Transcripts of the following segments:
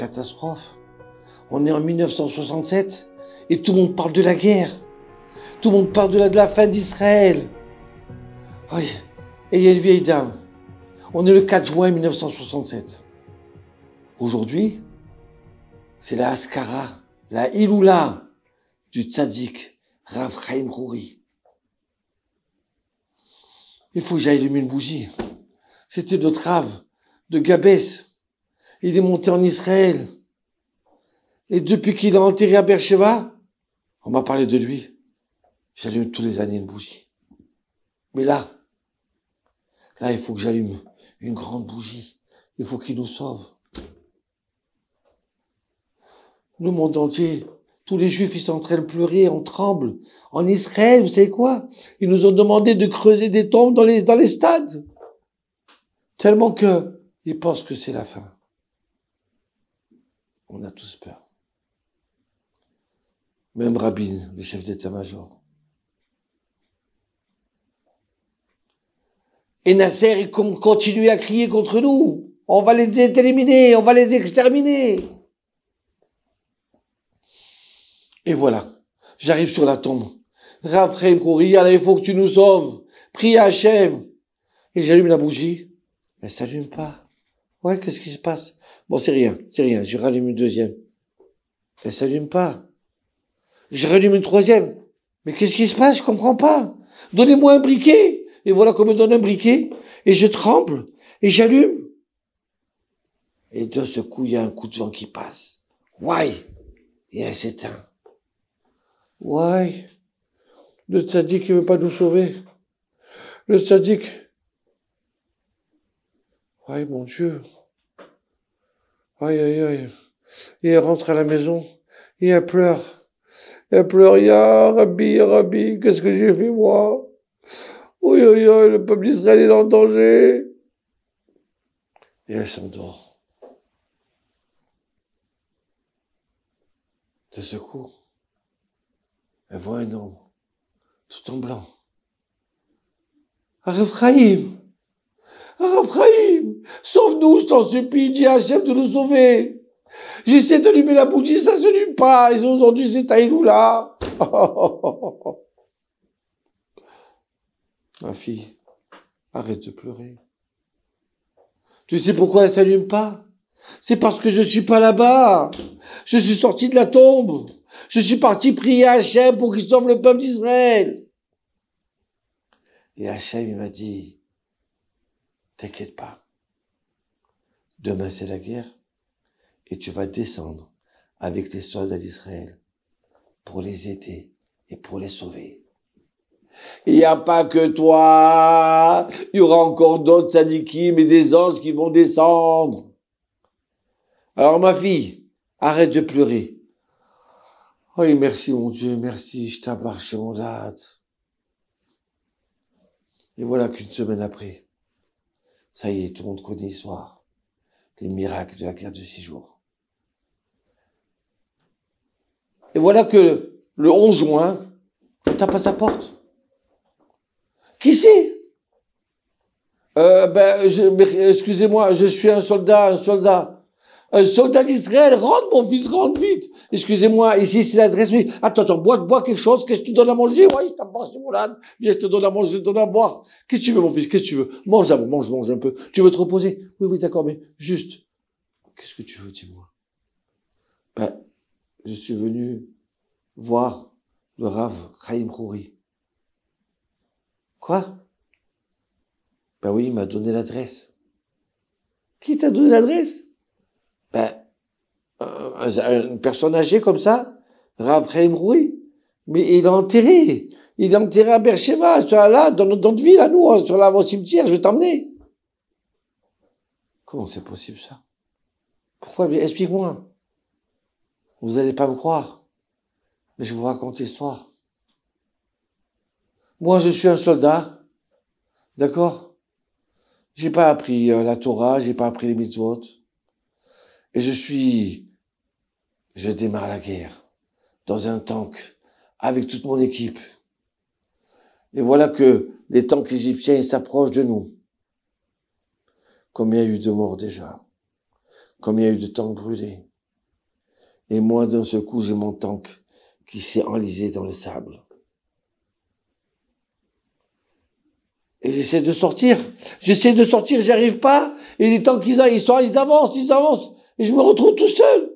catastrophe. On est en 1967 et tout le monde parle de la guerre. Tout le monde parle de la fin d'Israël. Oui. Et il y a une vieille dame. On est le 4 juin 1967. Aujourd'hui, c'est la Haskara, la Iloula du tzaddik Rav Chaim Rouri. Il faut que j'aille allumer une bougie. C'était notre Rav de Gabès. Il est monté en Israël. Et depuis qu'il est enterré à Beersheva, on m'a parlé de lui. J'allume tous les années une bougie. Mais là, il faut que j'allume une grande bougie. Il faut qu'il nous sauve. Le monde entier, tous les Juifs, ils sont en train de pleurer, on tremble. En Israël, vous savez quoi? Ils nous ont demandé de creuser des tombes dans les stades. Tellement que ils pensent que c'est la fin. On a tous peur. Même Rabin, le chef d'état-major. Et Nasser, il continue à crier contre nous. On va les éliminer, on va les exterminer. Et voilà, j'arrive sur la tombe. Rav Chaim Rouri, alors il faut que tu nous sauves. Prie à Hachem. Et j'allume la bougie. Elle s'allume pas. Ouais, qu'est-ce qui se passe? Bon, c'est rien. Je rallume une deuxième. Elle s'allume pas. Je rallume une troisième. Mais qu'est-ce qui se passe? Je comprends pas. Donnez-moi un briquet. Et voilà qu'on me donne un briquet. Et je tremble. Et j'allume. Et de ce coup, il y a un coup de vent qui passe. Ouais. Et elle s'éteint. Ouais. Le tzaddik, il veut pas nous sauver. Le tzaddik. Ouais, mon Dieu. Aïe, aïe, aïe. Et elle rentre à la maison. Et elle pleure. Elle pleure. Ya Rabbi, qu'est-ce que j'ai fait, moi? Oui, le peuple d'Israël est en danger. Et elle s'endort. De ce coup, elle voit un homme, tout en blanc. Rav Chaim, sauve-nous, je t'en supplie, dis à Hachem de nous sauver. J'essaie d'allumer la bougie, ça ne s'allume pas. Et aujourd'hui, c'est Taïloula. Ma fille, arrête de pleurer. Tu sais pourquoi elle s'allume pas? C'est parce que je suis pas là-bas. Je suis sorti de la tombe. Je suis parti prier à Hachem pour qu'il sauve le peuple d'Israël. Et Hachem, il m'a dit, t'inquiète pas. Demain, c'est la guerre. Et tu vas descendre avec les soldats d'Israël pour les aider et pour les sauver. Il n'y a pas que toi. Il y aura encore d'autres tzadikim et des anges qui vont descendre. Alors, ma fille, arrête de pleurer. Oh, merci, mon Dieu, merci, je t'abarre chez mon date. Et voilà qu'une semaine après, ça y est, tout le monde connaît l'histoire. Les miracles de la guerre de 6 jours. Et voilà que le 11 juin, on tape à sa porte. Qui c'est? Excusez-moi, je suis un soldat. Un soldat d'Israël, rentre mon fils, rentre vite. Excusez-moi, ici c'est l'adresse. Oui. Attends, bois quelque chose, qu'est-ce que je te donne à manger? Ouais, je t'embrasse, mon âne. Viens, je te donne à manger, je te donne à boire. Qu'est-ce que tu veux, mon fils? Qu'est-ce que tu veux? Mange un peu. Tu veux te reposer? Oui, d'accord, mais juste, qu'est-ce que tu veux, dis-moi? Je suis venu voir le Rav Chaim Rouri. Quoi? Oui, il m'a donné l'adresse. Qui t'a donné l'adresse? Une personne âgée comme ça, Rav Chaim Rouri. Mais il est enterré. Il est enterré à Beersheva, là, dans notre ville, à nous, sur l'avant cimetière, je vais t'emmener. Comment c'est possible, ça? Pourquoi? Explique-moi. Vous allez pas me croire. Mais je vais vous raconte l'histoire. Moi, je suis un soldat. D'accord? J'ai pas appris la Torah, j'ai pas appris les mitzvot. Et je démarre la guerre. Dans un tank. Avec toute mon équipe. Et voilà que les tanks égyptiens, ils s'approchent de nous. Combien il y a eu de morts déjà? Combien il y a eu de tanks brûlés? Et moi, d'un seul coup, j'ai mon tank qui s'est enlisé dans le sable. Et j'essaie de sortir, j'y arrive pas. Et les tanks, ils avancent. Et je me retrouve tout seul.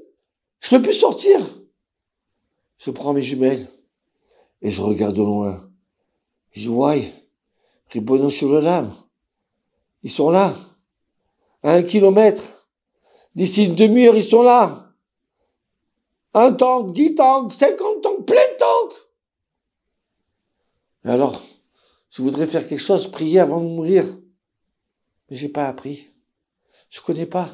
Je peux plus sortir. Je prends mes jumelles et je regarde au loin. Je dis, ouais, Ribono sur le lame. Ils sont là, à 1 kilomètre. D'ici une demi-heure, ils sont là. 1 tank, 10 tanks, 50 tanks, plein de tanks. Et alors, je voudrais faire quelque chose, prier avant de mourir. Mais j'ai pas appris. Je connais pas.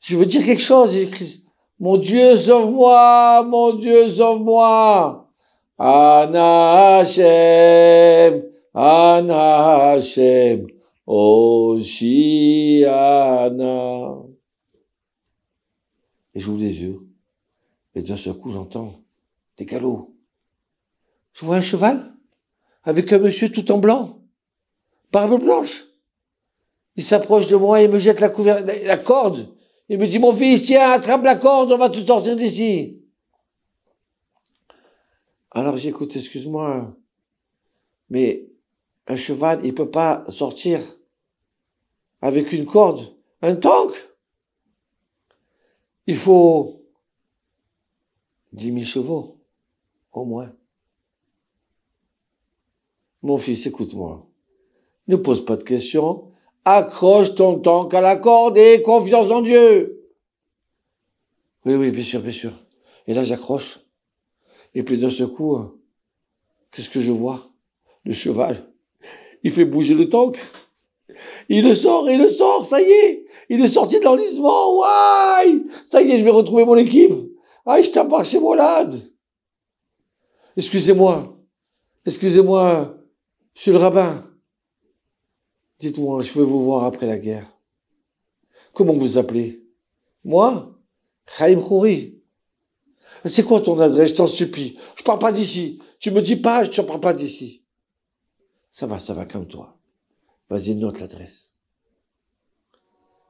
Je veux dire quelque chose. J'écris, mon Dieu, sauve-moi, mon Dieu, sauve-moi. Ana Hashem, Oshiana. Et j'ouvre les yeux. Et d'un seul coup, j'entends des galops. Je vois un cheval avec un monsieur tout en blanc, barbe blanche. Il s'approche de moi et me jette la corde. Il me dit, mon fils, tiens, attrape la corde, on va te sortir d'ici. Alors j'écoute, excuse-moi, mais un cheval, il peut pas sortir avec une corde. Un tank, il faut 10 000 chevaux, au moins. Mon fils, écoute-moi. Ne pose pas de questions. Accroche ton tank à la corde et confiance en Dieu. Oui, bien sûr. Et là, j'accroche. Et puis d'un seul coup, qu'est-ce que je vois? Le cheval. Il fait bouger le tank. Il le sort, ça y est. Il est sorti de l'enlisement. Ouais! Ça y est, je vais retrouver mon équipe. Ah, je t'embarque chez Molad. Excusez-moi, monsieur le rabbin. Dites-moi, je veux vous voir après la guerre. Comment vous appelez? Moi? Chaim Khouri. C'est quoi ton adresse? Je t'en supplie. Je pars pas d'ici. Tu me dis pas, je ne pars pas d'ici. Ça va, calme-toi. Vas-y, note l'adresse.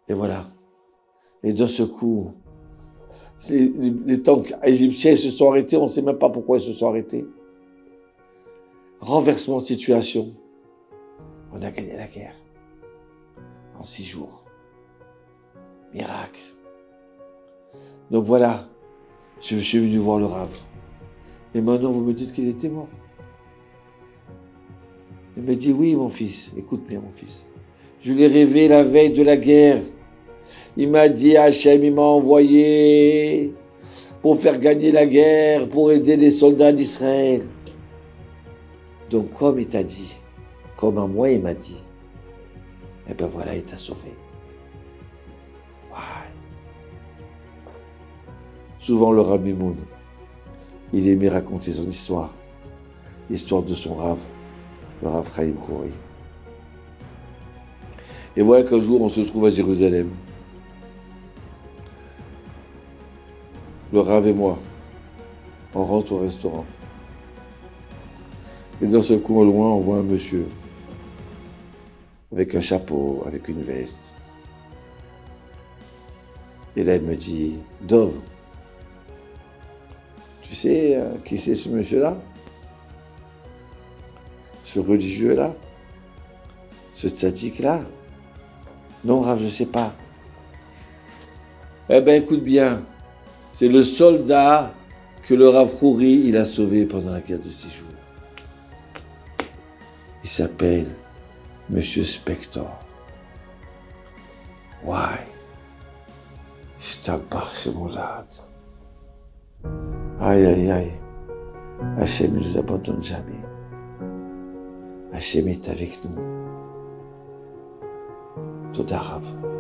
Et voilà. Et d'un seul coup, les tanks égyptiens se sont arrêtés. On ne sait même pas pourquoi ils se sont arrêtés. Renversement de situation. On a gagné la guerre. En 6 jours. Miracle. Donc voilà. Je suis venu voir le Rav. Et maintenant, vous me dites qu'il était mort. Il me dit, oui, mon fils. Écoute bien, mon fils. Je l'ai rêvé la veille de la guerre. Il m'a dit, Hachem, il m'a envoyé pour faire gagner la guerre, pour aider les soldats d'Israël. Donc, comme il t'a dit, comme à moi il m'a dit, eh ben voilà, il t'a sauvé. Ouais. Souvent, le Rabbi Moud, il aimait raconter son histoire, l'histoire de son Rav, le Rav Chaim Khouri. Et voilà qu'un jour, on se trouve à Jérusalem. Le Rav et moi, on rentre au restaurant. Et dans ce coup, au loin, on voit un monsieur avec un chapeau, avec une veste. Et là, il me dit, Dov, tu sais qui c'est ce monsieur-là? Ce religieux-là? Ce tzaddik-là? Non, Rav, je ne sais pas. Eh bien, écoute bien, c'est le soldat que le Rav Khouri, il a sauvé pendant la guerre de 6 jours. Il s'appelle Monsieur Spector. Ouais. Je t'embarque chez Molad. Aïe. Hachem ne nous abandonne jamais. Hachem est avec nous. Toda Rav.